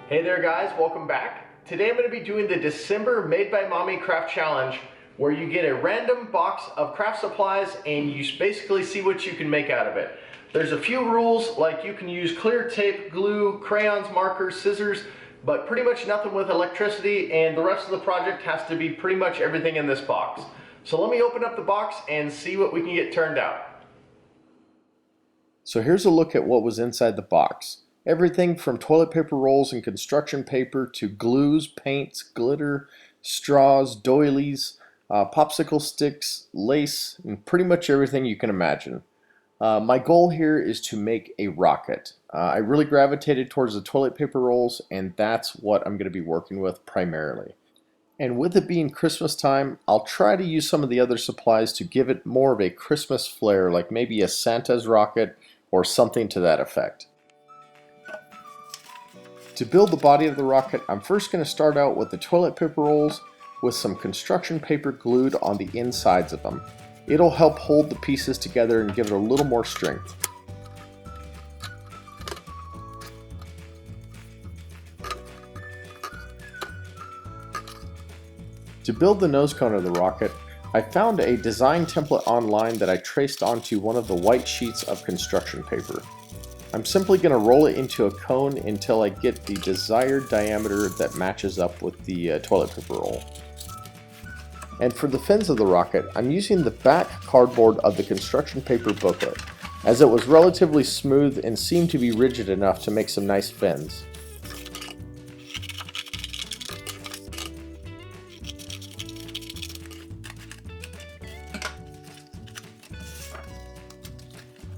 Hey there guys, welcome back. Today I'm going to be doing the December Made by Mommy Craft Challenge, where you get a random box of craft supplies and you basically see what you can make out of it. There's a few rules, like you can use clear tape, glue, crayons, markers, scissors, but pretty much nothing with electricity, and the rest of the project has to be pretty much everything in this box. So let me open up the box and see what we can get turned out. So here's a look at what was inside the box. Everything from toilet paper rolls and construction paper to glues, paints, glitter, straws, doilies, popsicle sticks, lace, and pretty much everything you can imagine. My goal here is to make a rocket. I really gravitated towards the toilet paper rolls, and that's what I'm going to be working with primarily. And with it being Christmas time, I'll try to use some of the other supplies to give it more of a Christmas flair, like maybe a Santa's rocket or something to that effect. To build the body of the rocket, I'm first going to start out with the toilet paper rolls with some construction paper glued on the insides of them. It'll help hold the pieces together and give it a little more strength. To build the nose cone of the rocket, I found a design template online that I traced onto one of the white sheets of construction paper. I'm simply going to roll it into a cone until I get the desired diameter that matches up with the toilet paper roll. And for the fins of the rocket, I'm using the back cardboard of the construction paper booklet, as it was relatively smooth and seemed to be rigid enough to make some nice fins.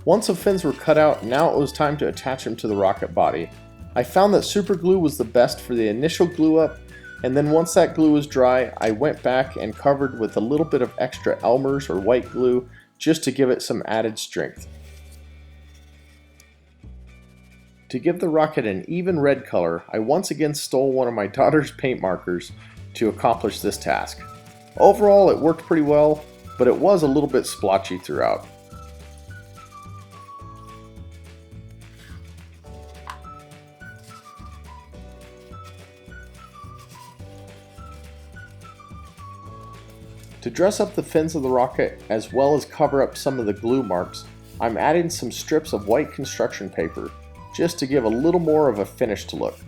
Once the fins were cut out, now it was time to attach them to the rocket body. I found that super glue was the best for the initial glue up, and then once that glue was dry, I went back and covered with a little bit of extra Elmer's or white glue just to give it some added strength. To give the rocket an even red color, I once again stole one of my daughter's paint markers to accomplish this task. Overall, it worked pretty well, but it was a little bit splotchy throughout. To dress up the fins of the rocket, as well as cover up some of the glue marks, I'm adding some strips of white construction paper, just to give a little more of a finished look.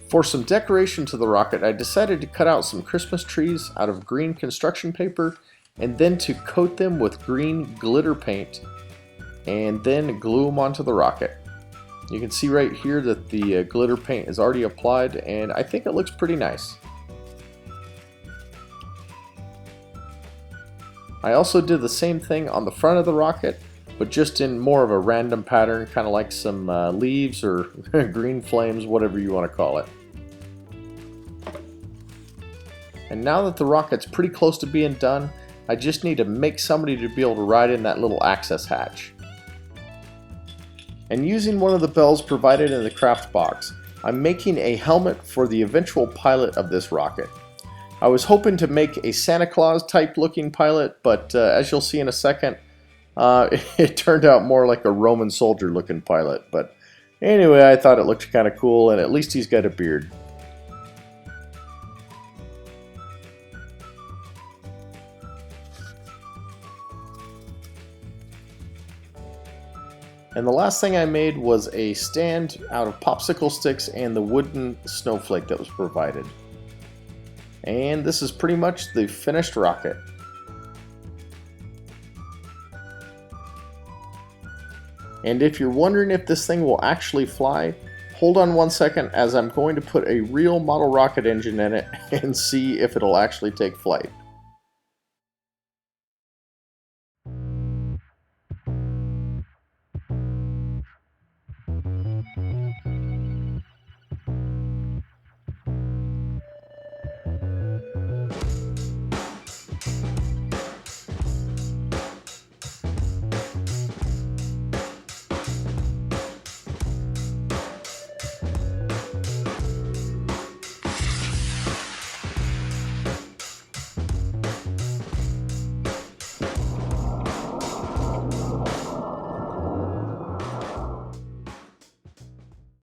For some decoration to the rocket, I decided to cut out some Christmas trees out of green construction paper, and then to coat them with green glitter paint, and then glue them onto the rocket. You can see right here that the glitter paint is already applied, and I think it looks pretty nice. I also did the same thing on the front of the rocket, but just in more of a random pattern, kind of like some leaves or green flames, whatever you want to call it. And now that the rocket's pretty close to being done, I just need to make somebody to be able to ride in that little access hatch. And using one of the bells provided in the craft box, I'm making a helmet for the eventual pilot of this rocket. I was hoping to make a Santa Claus type looking pilot, but as you'll see in a second, it turned out more like a Roman soldier looking pilot. But anyway, I thought it looked kind of cool, and at least he's got a beard. And the last thing I made was a stand out of popsicle sticks and the wooden snowflake that was provided. And this is pretty much the finished rocket. And if you're wondering if this thing will actually fly, hold on one second, as I'm going to put a real model rocket engine in it and see if it'll actually take flight.